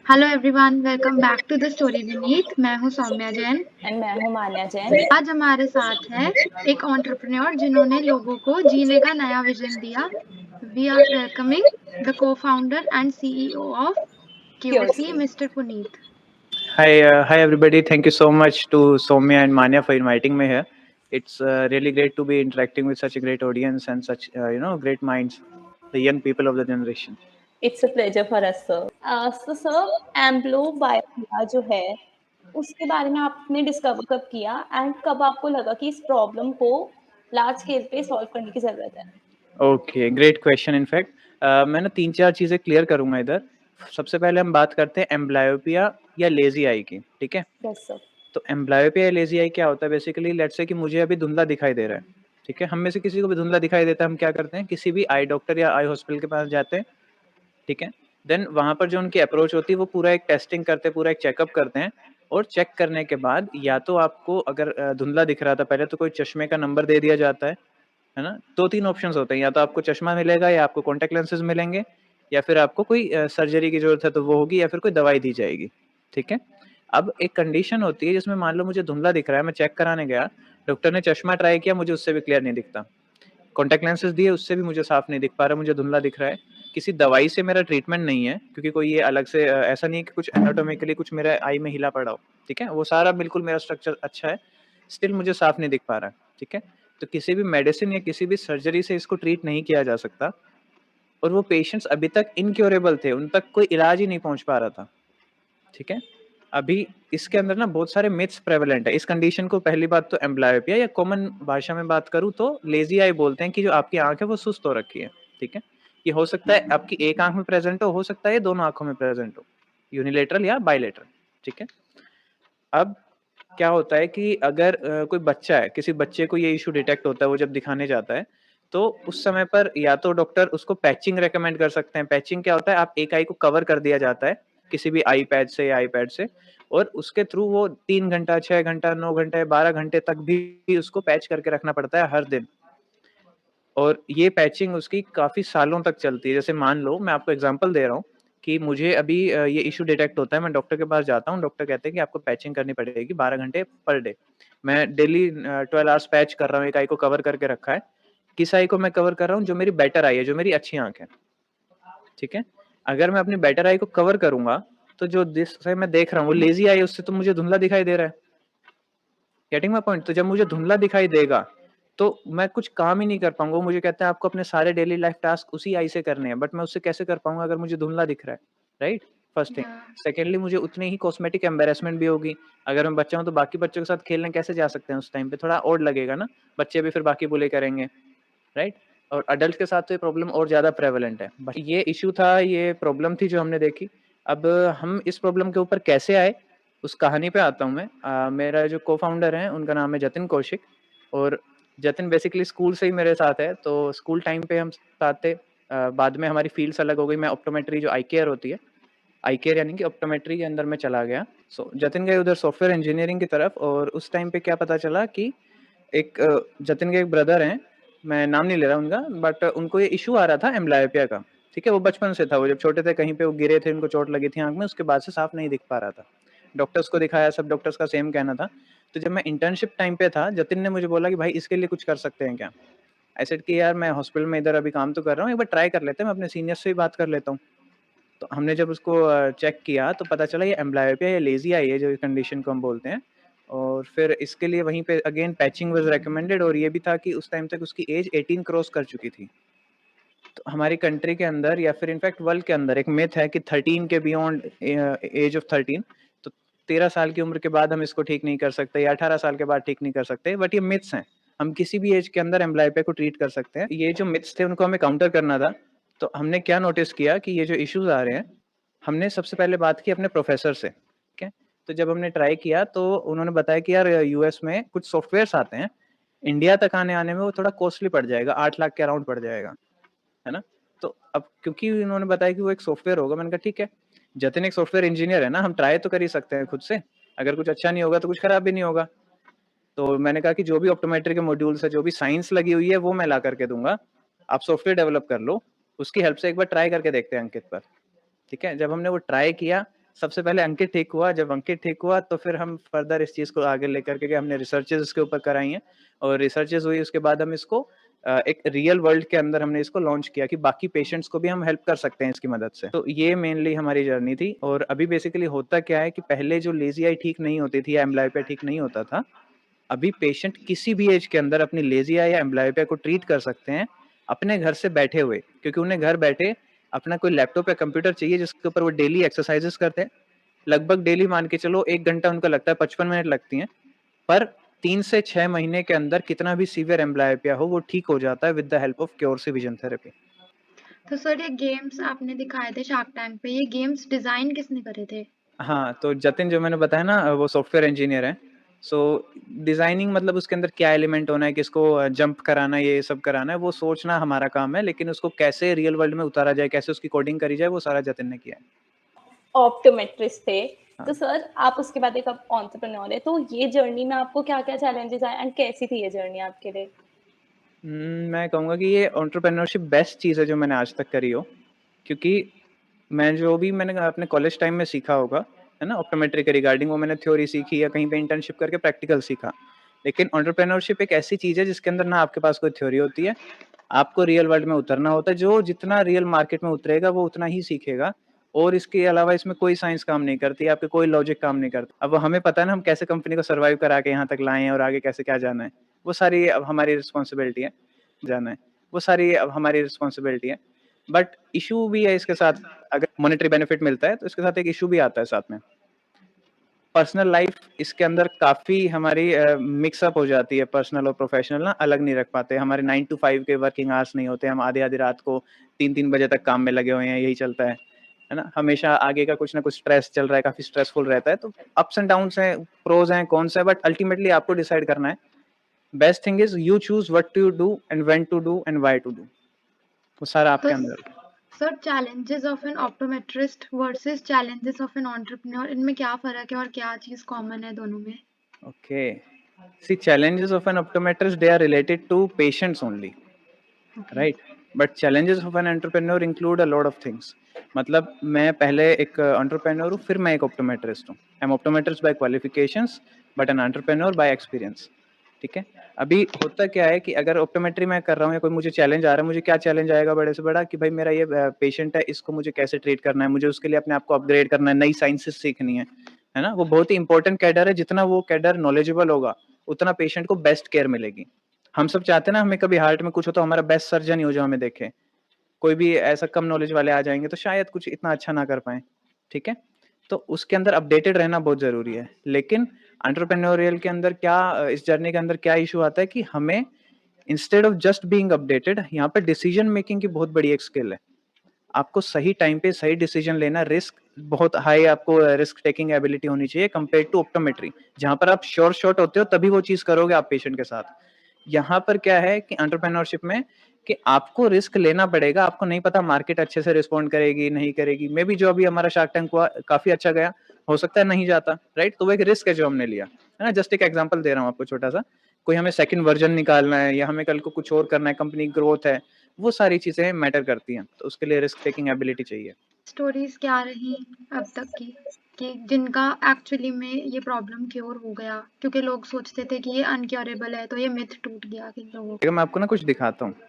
Hello everyone, welcome back to the story Vineet. मैं हूँ Saumya Jain. And मैं हूँ मान्या जैन। आज हमारे साथ है एक एंटरप्रेन्योर जिन्होंने लोगों को जीने का नया विजन दिया। We are welcoming the co-founder and CEO of CureSee, mister Puneet. Hi everybody. Thank you so much to Soumya and Manya for inviting me here. It's really great to be interacting with such a great audience and such great minds, the young people of the generation. It's a pleasure for us sir. So sir, amblyopia जो है उसके बारे में आपने discover कब किया and कब आपको लगा कि इस प्रॉब्लम को लार्ज स्केल पे सॉल्व करने की जरूरत है? Okay, great question. In fact, मैं ना 3-4 चीजें क्लियर करूंगा इधर। सबसे पहले हम बात करते हैं एम्ब्लायोपिया या लेजी आई की, ठीक है? Yes sir. तो एम्ब्लायोपिया या लेजी आई क्या होता है? बेसिकली लेट्स से कि मुझे अभी धुंधला दिखाई दे रहा है, ठीक है? हम में से किसी को भी धुंधला दिखाई देता है, हम क्या करते हैं? किसी भी आई डॉक्टर या आई हॉस्पिटल के पास जाते हैं, ठीक है? देन वहाँ पर जो उनकी अप्रोच होती है वो पूरा एक टेस्टिंग करते हैं, पूरा एक चेकअप करते हैं और चेक करने के बाद या तो आपको अगर धुंधला दिख रहा था पहले तो कोई चश्मे का नंबर दे दिया जाता है ना? 2-3 ऑप्शंस होते हैं, या तो आपको चश्मा मिलेगा या आपको कॉन्टैक्ट लेंसेज मिलेंगे या फिर आपको कोई सर्जरी की ज़रूरत है तो वो होगी या फिर कोई दवाई दी जाएगी, ठीक है? अब एक कंडीशन होती है जिसमें मान लो मुझे धुंधला दिख रहा है, मैं चेक कराने गया, डॉक्टर ने चश्मा ट्राई किया, मुझे उससे भी क्लियर नहीं दिखता। कॉन्टैक्ट लेंसेज दिए, उससे भी मुझे साफ नहीं दिख पा रहा, मुझे धुंधला दिख रहा है। किसी दवाई से मेरा ट्रीटमेंट नहीं है क्योंकि कोई ये अलग से ऐसा नहीं है कि कुछ एनाटॉमिकली कुछ मेरे आई में हिला पड़ा हो, ठीक है? वो सारा बिल्कुल मेरा स्ट्रक्चर अच्छा है, स्टिल मुझे साफ नहीं दिख पा रहा है, ठीक है? तो किसी भी मेडिसिन या किसी भी सर्जरी से इसको ट्रीट नहीं किया जा सकता और वो पेशेंट्स अभी तक इनक्योरेबल थे, उन तक कोई इलाज ही नहीं पहुँच पा रहा था, ठीक है? अभी इसके अंदर ना बहुत सारे मिथ्स प्रेवलेंट है। इस कंडीशन को पहली बात तो एम्ब्लायोपिया या कॉमन भाषा में बात करूँ तो लेज़ी आई बोलते हैं कि जो आपकी आँख है वो सुस्त हो रखी है, ठीक है? ये हो सकता है आपकी एक आँख में प्रेज़ेंट हो सकता है ये दोनों आँखों में प्रेज़ेंट हो, यूनिलैटरल या बायलैटरल, ठीक है? अब क्या होता है कि अगर कोई बच्चा है, किसी बच्चे को ये इश्यू डिटेक्ट होता है, वो जब दिखाने जाता है, तो उस समय पर या तो डॉक्टर उसको पैचिंग रिकमेंड कर सकते हैं। पैचिंग क्या होता है? आप एक आई को कवर कर दिया जाता है, किसी भी आई पैड से या आईपैड से और उसके थ्रू वो 3 घंटा, 6 घंटा, 9 घंटे, 12 घंटे तक भी उसको पैच करके रखना पड़ता है हर दिन। और ये पैचिंग उसकी काफ़ी सालों तक चलती है। जैसे मान लो मैं आपको एग्ज़ाम्पल दे रहा हूँ कि मुझे अभी ये इश्यू डिटेक्ट होता है, मैं डॉक्टर के पास जाता हूँ, डॉक्टर कहते हैं कि आपको पैचिंग करनी पड़ेगी 12 घंटे पर डे। मैं डेली 12 आवर्स पैच कर रहा हूँ, एक आई को कवर करके रखा है। किस आई को मैं कवर कर रहा हूँ? जो मेरी बेटर आई है, जो मेरी अच्छी आँख है, ठीक है? अगर मैं अपनी बेटर आई को कवर करूँगा, तो जो जिससे मैं देख रहा हूँ वो लेज़ी आई है, उससे तो मुझे धुंधला दिखाई दे रहा है। Getting my point? तो जब मुझे धुंधला दिखाई देगा, तो मैं कुछ काम ही नहीं कर पाऊँगा। वो मुझे कहते हैं आपको अपने सारे डेली लाइफ टास्क उसी आई से करने हैं, बट मैं उससे कैसे कर पाऊँगा अगर मुझे धुंधला दिख रहा है, राइट? First thing. सेकेंडली मुझे उतनी ही कॉस्मेटिक एम्बैरेसमेंट भी होगी। अगर मैं बच्चा हूँ तो बाकी बच्चों के साथ खेलने कैसे जा सकते हैं उस टाइम पे? थोड़ा ऑड लगेगा ना, बच्चे भी फिर बाकी बुली करेंगे, राइट? और अडल्ट के साथ तो ये प्रॉब्लम और ज़्यादा प्रेवलेंट है। बट ये इश्यू था, ये प्रॉब्लम थी जो हमने देखी। अब हम इस प्रॉब्लम के ऊपर कैसे आए, उस कहानी पे आता हूँ मैं। मेरा जो को-फाउंडर हैं, उनका नाम है जतिन कौशिक और जतिन बेसिकली स्कूल से ही मेरे साथ है, तो स्कूल टाइम पे हम साथ थे। बाद में हमारी फ़ील्ड्स अलग हो गई, मैं ऑप्टोमेट्री जो आई केयर होती है, आई केयर यानी कि ऑप्टोमेट्री के अंदर मैं चला गया। सो जतिन गए उधर सॉफ्टवेयर इंजीनियरिंग की तरफ और उस टाइम पे क्या पता चला कि एक जतिन के एक ब्रदर हैं, मैं नाम नहीं ले रहा उनका, बट उनको ये इश्यू आ रहा था एम्ब्लायोपिया का, ठीक है? वो बचपन से था, वो जब छोटे थे कहीं पे वो गिरे थे, उनको चोट लगी थी आँख में, उसके बाद से साफ नहीं दिख पा रहा था। डॉक्टर्स को दिखाया, सब डॉक्टर्स का सेम कहना था। तो जब मैं इंटर्नशिप टाइम पे था, जतिन ने मुझे बोला कि भाई इसके लिए कुछ कर सकते हैं क्या? आई सेड कि यार मैं हॉस्पिटल में इधर अभी काम तो कर रहा हूँ, एक बार ट्राई कर लेते हैं, मैं अपने सीनियर्स से भी बात कर लेता हूँ। तो हमने जब उसको चेक किया तो पता चला ये एम्ब्लायोपिया या लेज़ी आई है जो कंडीशन को हम बोलते हैं। और फिर इसके लिए वहीं पे अगेन पैचिंग वाज़ रिकमेंडेड और ये भी था कि उस टाइम तक उसकी एज 18 क्रॉस कर चुकी थी। तो हमारी कंट्री के अंदर या फिर इनफैक्ट वर्ल्ड के अंदर एक मिथ है कि 13 के बियॉन्ड एज ऑफ 13, तो 13 साल की उम्र के बाद हम इसको ठीक नहीं कर सकते या 18 साल के बाद ठीक नहीं कर सकते, बट ये मिथ्स हैं। हम किसी भी एज के अंदर एम्ब्लायोपिया को ट्रीट कर सकते हैं। ये जो मिथ्स थे उनको हमें काउंटर करना था। तो हमने क्या नोटिस किया कि ये जो इश्यूज़ आ रहे हैं, हमने सबसे पहले बात की अपने प्रोफ़ेसर से, ठीक है? तो जब हमने ट्राई किया तो उन्होंने बताया कि यार यूएस में कुछ सॉफ्टवेयर्स आते हैं, इंडिया तक आने में वो थोड़ा कॉस्टली पड़ जाएगा, 8 लाख के अराउंड पड़ जाएगा। है ना? तो अब क्योंकि उन्होंने बताया कि वो एक सॉफ्टवेयर होगा, मैंने कहा ठीक है, जतिन एक सॉफ्टवेयर इंजीनियर है ना, हम ट्राई तो कर ही सकते हैं खुद से, अगर कुछ अच्छा नहीं होगा तो कुछ खराब भी नहीं होगा। तो मैंने कहा कि जो भी ऑप्टोमेट्री के मॉड्यूल्स है, जो भी साइंस लगी हुई है वो मैं ला करके दूँगा, आप सॉफ्टवेयर डेवलप कर लो, उसकी हेल्प से एक बार ट्राई करके देखते हैं अंकित पर, ठीक है? जब हमने वो ट्राई किया, सबसे पहले अंकित ठीक हुआ, जब अंकित ठीक हुआ तो फिर हम फर्दर इस चीज़ को आगे लेकर के हमने रिसर्चेज़ इसके ऊपर कराई हैं और रिसर्चेज़ हुई उसके बाद हम इसको एक रियल वर्ल्ड के अंदर हमने इसको लॉन्च किया कि बाकी पेशेंट्स को भी हम हेल्प कर सकते हैं इसकी मदद से। तो ये मेनली हमारी जर्नी थी और अभी बेसिकली होता क्या है कि पहले जो लेज़ी आई ठीक नहीं होती थी या एम्ब्लायोपिया ठीक नहीं होता था, अभी पेशेंट किसी भी एज के अंदर अपनी लेज़ी आई या एम्ब्लायोपिया को ट्रीट कर सकते हैं, अपने घर से बैठे हुए। क्योंकि उन्हें घर बैठे अपना कोई लैपटॉप या कंप्यूटर चाहिए जिसके ऊपर वो डेली एक्सरसाइज़ेज़ करते हैं। लगभग डेली मान के चलो 1 घंटा उनका लगता है, 55 मिनट लगती हैं, पर 3 से 6 महीने के अंदर कितना भी सीवियर एम्ब्लायोपिया हो वो ठीक हो जाता है with the help of CureSee vision therapy. तो सर ये गेम्स आपने दिखाए थे शार्क टैंक पे, ये गेम्स डिजाइन किसने करे थे? हाँ, तो जतिन जो मैंने बताया ना वो सॉफ्टवेयर इंजीनियर है। सो डिज़ाइनिंग मतलब उसके अंदर क्या एलिमेंट होना है, किसको जंप कराना है, ये सब कराना है, वो सोचना हमारा काम है, लेकिन उसको कैसे रियल वर्ल्ड में उतारा जाए, कैसे उसकी कोडिंग करी जाए, वो सारा जतिन ने किया है। ऑप्टोमेट्रिस्ट थे। हाँ। तो सर आप उसके बाद एक अब एंटरप्रेन्योर है, तो ये जर्नी में आपको क्या-क्या चैलेंजेस आए एंड कैसी थी ये जर्नी आपके लिए? मैं कहूँगा कि ये एंटरप्रेन्योरशिप बेस्ट चीज़ है जो मैंने आज तक करी हो, क्योंकि मैंने अपने कॉलेज टाइम में सीखा होगा, है ना? ऑप्टोमेट्री के रिगार्डिंग वो मैंने थ्योरी सीखी या कहीं पे इंटर्नशिप करके प्रैक्टिकल सीखा। लेकिन एंटरप्रेन्योरशिप एक ऐसी चीज़ है जिसके अंदर ना आपके पास कोई थ्योरी होती है, आपको रियल वर्ल्ड में उतरना होता है, जो जितना रियल मार्केट में उतरेगा वो उतना ही सीखेगा और इसके अलावा इसमें कोई साइंस काम नहीं करती, आपके कोई लॉजिक काम नहीं करता। अब हमें पता है ना हम कैसे कंपनी को सर्वाइव करा के यहाँ तक लाए हैं और आगे कैसे क्या जाना है, वो सारी अब हमारी रिस्पॉन्सिबिलिटी है, जाना है, वो सारी अब हमारी रिस्पॉन्सिबिलिटी है। बट इश्यू भी है इसके साथ, अगर मॉनेटरी बेनिफिट मिलता है तो इसके साथ एक इश्यू भी आता है साथ में। पर्सनल लाइफ इसके अंदर काफ़ी हमारी मिक्स अप हो जाती है, पर्सनल और प्रोफेशनल ना अलग नहीं रख पाते। हमारे 9 टू 5 के वर्किंग आवर्स नहीं होते, हम आधी-आधी रात को 3-3 बजे तक काम में लगे हुए हैं, यही चलता है ना? हमेशा आगे का कुछ ना कुछ स्ट्रेस चल रहा है, काफ़ी स्ट्रेसफुल रहता है, तो अप्स एंड डाउन्स हैं, प्रोज़ हैं, कॉन्स हैं, बट अल्टीमेटली आपको डिसाइड करना है। Best thing is you choose what to do and when to do and why to do, वो सारा तो आपके अंदर है। Sir challenges of an optometrist versus challenges of an entrepreneur, इनमें क्या फर्क है और क्या चीज कॉमन है दोनों में? Okay. See, challenges of an optometrist, they are related to patients only, okay. right? But challenges of an entrepreneur include a lot of things. मतलब मैं पहले एक entrepreneur हूँ, फिर मैं एक optometrist हूँ. I'm optometrist by qualifications, but an entrepreneur by experience. ठीक है? अभी होता क्या है कि अगर ऑप्टोमेट्री मैं कर रहा हूँ या कोई मुझे चैलेंज आ रहा है, मुझे क्या चैलेंज आएगा बड़े से बड़ा कि भाई मेरा ये पेशेंट है, इसको मुझे कैसे ट्रीट करना है, मुझे उसके लिए अपने आप को अपग्रेड करना है, नई साइंसेस सीखनी है ना? वो बहुत ही इंपॉर्टेंट कैडर है, जितना वो कैडर नॉलेजेबल होगा, उतना पेशेंट को बेस्ट केयर मिलेगी। हम सब चाहते हैं ना हमें कभी हार्ट में कुछ हो तो हमारा बेस्ट सर्जन ही हो जो हमें देखे। कोई भी ऐसा कम नॉलेज वाले आ जाएँगे तो शायद कुछ इतना अच्छा ना कर पाएँ, ठीक है? तो उसके अंदर अपडेटेड रहना बहुत ज़रूरी है। लेकिन एंटरप्रेन्योरियल के अंदर क्या इस जर्नी के अंदर क्या इश्यू आता है कि हमें instead of just being updated, यहाँ पे डिसीजन मेकिंग की बहुत बड़ी एक स्किल है। आपको सही टाइम पे सही डिसीजन लेना, रिस्क बहुत हाई, आपको रिस्क टेकिंग एबिलिटी होनी चाहिए कंपेयर्ड टू ऑप्टोमेट्री, जहाँ पर आप श्योर शॉट होते हो तभी वो चीज़ करोगे आप पेशेंट के साथ। यहाँ पर क्या है कि एंटरप्रेन्योरशिप में कि आपको रिस्क लेना पड़ेगा, आपको नहीं पता मार्केट अच्छे से रिस्पॉन्ड करेगी, नहीं करेगी। मेबी जो अभी हमारा शार्क टैंक हुआ काफ़ी अच्छा गया, हो सकता है नहीं जाता, राइट? तो वो एक रिस्क है जो हमने लिया, है ना? जस्ट एक एग्जांपल दे रहा हूँ आपको छोटा-सा। कोई हमें सेकंड वर्जन निकालना है या हमें कल को कुछ और करना है, कंपनी ग्रोथ है, वो सारी चीज़ें मैटर करती हैं, तो उसके लिए रिस्क टेकिंग एबिलिटी चाहिए। स्टोरीज क्या रही अब तक की कि जिनका एक्चुअली में ये प्रॉब्लम क्योर हो गया, क्योंकि लोग सोचते थे कि ये अनक्योरेबल है, तो ये मिथ टूट गया किन लोगों देखिए, मैं आपको ना कुछ दिखाता हूँ। का।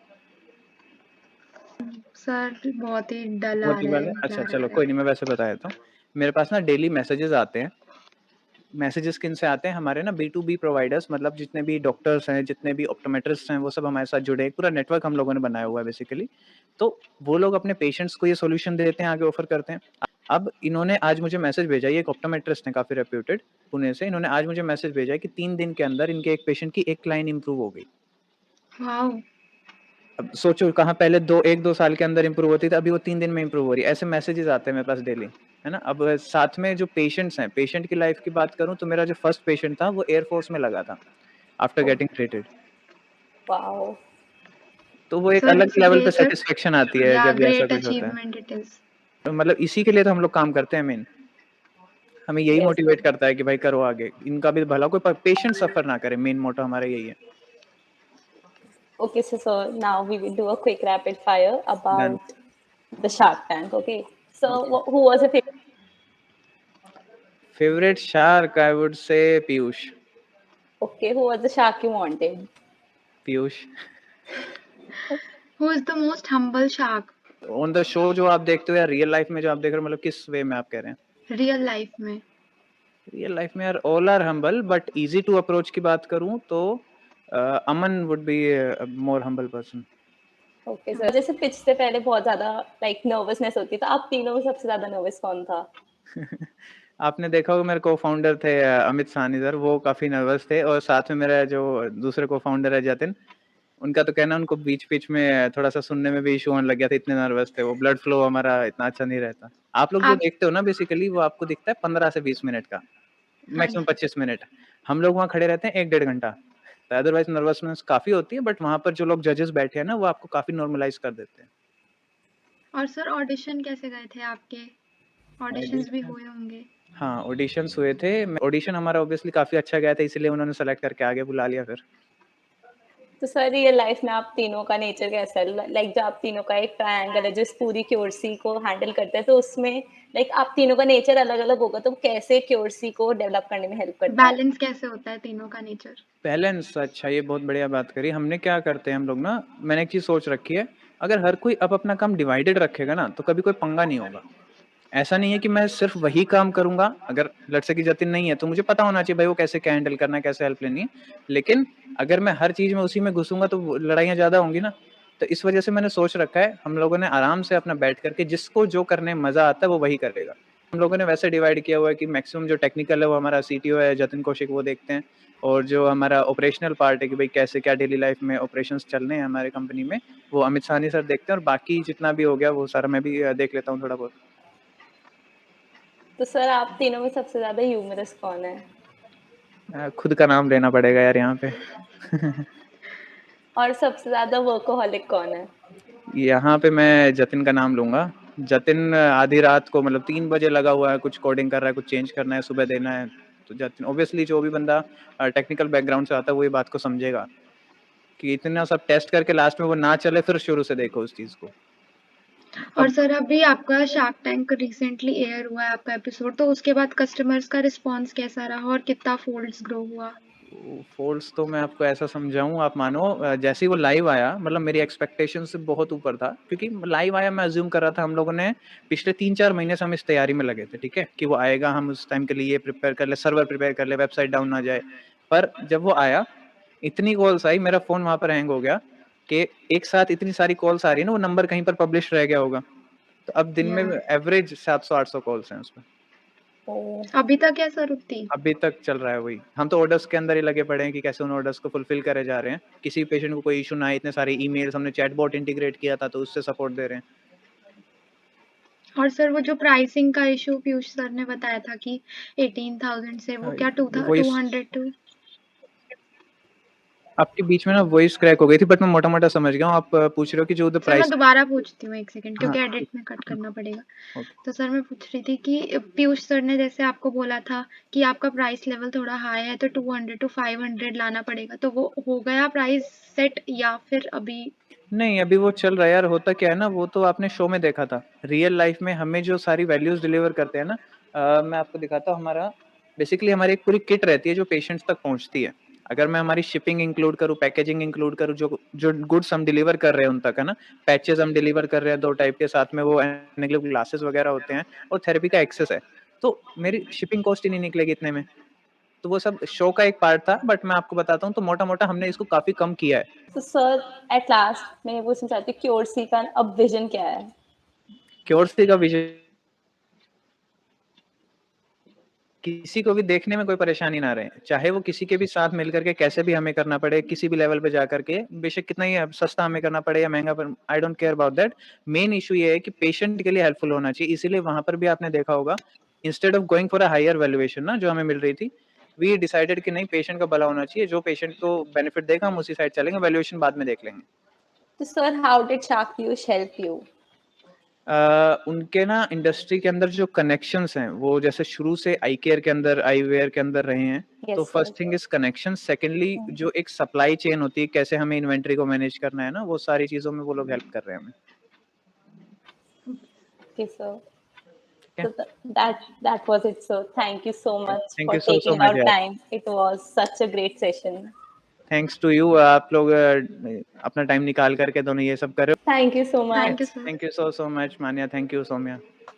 सर बहुत ही डल आ बहुत ही रहा है, वाले अच्छा ब्लर आ चलो रहा कोई है। नहीं, मैं वैसे बता देता हूँ। मेरे पास ना डेली मैसेजेस आते हैं। मैसेजेस किन से आते हैं? हमारे ना B2B प्रोवाइडर्स, मतलब जितने भी डॉक्टर्स हैं, जितने भी ऑप्टोमेट्रिस्ट हैं, वो सब हमारे साथ जुड़े हैं। पूरा नेटवर्क हम लोगों ने बनाया हुआ है बेसिकली। तो वो लोग अपने पेशेंट्स को ये सॉल्यूशन देते हैं, आगे ऑफर करते हैं। अब इन्होंने आज मुझे मैसेज भेजा है, ये एक ऑप्टोमेट्रिस्ट हैं काफ़ी रेप्यूटेड पुणे से। इन्होंने आज मुझे मैसेज भेजा है कि 3 दिन के अंदर इनके एक पेशेंट की 1 लाइन इम्प्रूव हो गई। वाओ। अब सोचो कहाँ पहले 1-2 साल के अंदर इम्प्रूव होती थी, अभी वो 3 दिन में इम्प्रूव हो रही है। ऐसे मैसेजेस आते हैं मेरे पास डेली, है ना? अब साथ में जो पेशेंट्स हैं, पेशेंट की लाइफ की बात करूँ तो मेरा जो फर्स्ट पेशेंट था वो एयर फोर्स में लगा था, आफ्टर ओह गेटिंग ट्रीटेड। वाओ! तो वो एक सर अलग इट्स लेवल पे ग्रेट, सैटिस्फैक्शन आती है या जब ऐसा ग्रेट कुछ होता है। Achievement it is. तो मतलब इसी के लिए तो हम लोग काम करते हैं मेन। हमें यही यस। मोटिवेट करता है कि भाई करो आगे, इनका भी भला, कोई पेशेंट सफर ना करे, मेन मोटो हमारा यही है। Okay, so now we will do a quick rapid fire done. about the Shark Tank. Okay, so okay. who was your favorite? Favorite shark, I would say Piyush. Okay, who was the shark you wanted? Piyush. Who is the most humble shark? On the show जो आप देखते हो या real life में जो आप देख रहे हो, मतलब किस वे में आप कह रहे हैं? रियल लाइफ में। रियल लाइफ में यार all are humble, but easy to approach की बात करूं तो Aman would be more humble person. Okay sir, जैसे पिच से पहले बहुत ज्यादा लाइक नर्वसनेस होती है, तो आप तीनों में सबसे ज्यादा नर्वस कौन था? आपने देखा होगा मेरे को-फाउंडर थे अमित साहनी सर, वो काफ़ी नर्वस थे, और साथ में मेरा जो दूसरे को-फाउंडर है जतिन, उनका तो कहना है उनको बीच-बीच में थोड़ा-सा सुनने में भी इश्यू होने लग गया था, इतने नर्वस थे वो, ब्लड फ्लो हमारा इतना अच्छा नहीं रहता। आप लोग जो आप देखते हो ना बेसिकली वो आपको दिखता है 15 से 20 मिनट का, हाँ मैक्सिमम जी। 25 मिनट। हम लोग वहाँ खड़े रहते हैं 1 डेढ़ घंटा, तो अदरवाइज़ नर्वसनेस काफ़ी होती है, बट वहाँ पर जो लोग जजेस बैठे हैं ना, वो आपको काफ़ी नॉर्मलाइज़ कर देते हैं। और सर ऑडिशन कैसे गए थे आपके? ऑडिशंस भी ऑडिशन हुए होंगे। हाँ, ऑडिशंस हुए थे। ऑडिशन हमारा ऑब्वियसली काफ़ी अच्छा गया था, इसीलिए उन्होंने सेलेक्ट करके आगे बुला लिया फिर। तो सर रियल लाइफ में आप तीनों का नेचर कैसा है? लाइक जो आप तीनों का एक ट्रायंगल है जो इस पूरी क्यूरसी को हैंडल करता है, तो उसमें लाइक आप तीनों का नेचर अलग-अलग होगा, तो कैसे क्यूरसी को डेवलप करने में हेल्प करता है? बैलेंस कैसे होता है तीनों का नेचर? बैलेंस, अच्छा ये बहुत बढ़िया बात करी। हमने क्या करते हैं हम लोग ना, मैंने एक चीज़ सोच रखी है, अगर हर कोई अपना काम डिवाइडेड रखेगा ना, तो कभी कोई पंगा नहीं होगा। ऐसा नहीं है कि मैं सिर्फ़ वही काम करूँगा, अगर लेट्स से कि जतिन नहीं है, तो मुझे पता होना चाहिए भाई वो कैसे क्या हैंडल करना है, कैसे हेल्प लेनी है। लेकिन अगर मैं हर चीज़ में उसी में घुसूँगा तो वो लड़ाइयाँ ज़्यादा होंगी ना। तो इस वज़ह से मैंने सोच रखा है, हम लोगों ने आराम से अपना बैठ कर के जिसको जो करने में मज़ा आता है वो वही करेगा। हम लोगों ने वैसे डिवाइड किया हुआ है कि मैक्सिमम जो टेक्निकल है वो हमारा सीटीओ है जतिन कौशिक, वो देखते हैं, और जो हमारा ऑपरेशनल पार्ट है कि भाई कैसे क्या डेली लाइफ़ में ऑपरेशंस चल रहे हैं हमारे कंपनी में, वो अमित साहनी सर देखते हैं, और बाकी जितना भी हो गया वो सारा मैं भी देख लेता हूँ थोड़ा बहुत। तो सर आप तीनों में सबसे ज़्यादा ह्यूमरस कौन है? खुद का नाम लेना पड़ेगा यार यहाँ पे। और सबसे ज़्यादा वर्कोहॉलिक कौन है? यहाँ पे मैं जतिन का नाम लूँगा। जतिन आधी रात को मतलब 3 बजे लगा हुआ है, कुछ कोडिंग कर रहा है, कुछ चेंज करना है, सुबह देना है। तो जतिन ऑब्वियसली जो भी बंदा टेक्निकल बैकग्राउंड से आता है वो ये बात को समझेगा कि इतना सब टेस्ट करके लास्ट में वो ना चले, फिर शुरू से देखो उस चीज़ को। और अब सर अभी आपका शार्क टैंक रिसेंटली एयर हुआ है आपका एपिसोड, तो उसके बाद कस्टमर्स का रिस्पॉन्स कैसा रहा और कितना फोल्ड्स ग्रो हुआ? फ़ॉल्स तो मैं आपको ऐसा समझाऊँ, आप मानो जैसे ही वो लाइव आया, मतलब मेरी एक्सपेक्टेशन से बहुत ऊपर था, क्योंकि लाइव आया मैं अज़्यूम कर रहा था, हम लोगों ने पिछले 3-4 महीने से हम इस तैयारी में लगे थे, ठीक है? कि वो आएगा, हम उस टाइम के लिए ये प्रिपेयर कर लें, सर्वर प्रिपेयर कर लें, वेबसाइट डाउन ना जाए। पर जब वो आया, इतनी कॉल्स आई, मेरा फ़ोन वहाँ पर हैंग हो गया कि एक साथ इतनी सारी कॉल्स आ रही है ना, वो नंबर कहीं पर पब्लिश रह गया होगा। तो अब दिन में या एवरेज 700-800 कॉल्स हैं उसमें। ओह! अभी तक है सर उतनी? अभी तक चल रहा है वही। हम तो ऑर्डर्स के अंदर ही लगे पड़े हैं कि कैसे उन ऑर्डर्स को फुलफ़िल करे जा रहे हैं। किसी पेशेंट को कोई इश्यू ना आए, इतने सारे ईमेल्स हमने चैटबॉट इंटीग्रेट किया था, तो उससे सपोर्ट दे रहे हैं। और सर वो जो प्राइसिंग का इशू पीयूष सर ने बताया था कि 18,000 से वो क्या वॉइस 200 टू आपके बीच में ना वॉइस क्रैक हो गई थी, बट मैं मोटा-मोटा समझ गया हूँ। आप पूछ रहे हो कि जो द सर मैं प्राइस। दोबारा पूछती हूँ 1 सेकंड, हाँ, क्योंकि एडिट ठीक। में कट करना पड़ेगा। ओके। तो सर मैं पूछ रही थी कि पीयूष सर ने जैसे आपको बोला था कि आपका प्राइस लेवल थोड़ा हाई है तो 200 टू 500 लाना पड़ेगा, तो वो हो गया प्राइस सेट या फिर अभी? नहीं, अभी वो चल रहा है यार। होता क्या है ना, वो तो आपने शो में देखा था। रियल लाइफ़ में हमें जो सारी वैल्यूज़ डिलीवर करते हैं ना, मैं आपको दिखाता हूँ। हमारा बेसिकली हमारी एक पूरी किट रहती है जो पेशेंट्स तक पहुँचती है। अगर मैं हमारी शिपिंग इंक्लूड करूँ, पैकेजिंग इंक्लूड करूँ, जो जो गुड्स हम डिलीवर कर रहे हैं उन तक, है ना? पैचेज़ हम डिलीवर कर रहे हैं 2 टाइप के, साथ में वो एनाग्लिव ग्लासेस वगैरह होते हैं, और थेरेपी का एक्सेस है। तो मेरी शिपिंग कॉस्ट ही नहीं निकलेगी इतने में। तो वो सब शो का एक पार्ट था, बट मैं आपको बताता हूँ तो मोटा-मोटा हमने इसको काफ़ी कम किया है। तो सर एट लास्ट मैं ये पूछना चाहती हूँ क्यूरसी का अब विज़न क्या है? क्योर्सी का विजन किसी को भी देखने में कोई परेशानी ना रहे, चाहे वो किसी के भी साथ मिल करके कैसे भी हमें करना पड़े, किसी भी लेवल पे जा करके, बेशक कितना ही सस्ता हमें करना पड़े या महँगा, पर I don't care about that. Main issue ये है कि पेशेंट के लिए हेल्पफुल होना चाहिए, इसीलिए वहाँ पर भी आपने देखा होगा, instead of going for a higher valuation ना जो हमें मिल रही थी, वी डिसाइडेड कि नहीं, पेशेंट का भला होना चाहिए, जो पेशेंट को बेनिफिट देगा हम उसी साइड चलेंगे, वैल्यूएशन बाद में देख लेंगे। तो sir how did shark Piyush help you? उनके ना इंडस्ट्री के अंदर जो कनेक्शंस हैं, वो जैसे शुरू से आई केयर के अंदर, आई वेयर के अंदर रहे हैं। तो yes sir. First thing is connection, secondly हुँ, जो एक सप्लाई चेन होती है, कैसे हमें इन्वेंटरी को मैनेज करना है ना, वो सारी चीज़ों में वो लोग हेल्प कर रहे हैं हमें। Okay sir. है? So that was it, sir. Thank you so much thank for you so taking much our यार। time. It was such a great session. Thanks to you, आप लोग अपना टाइम निकाल करके दोनों ये सब कर रहे हो। Thank you so Thank you, much. sir. Thank you so much Manya, thank you Saumya.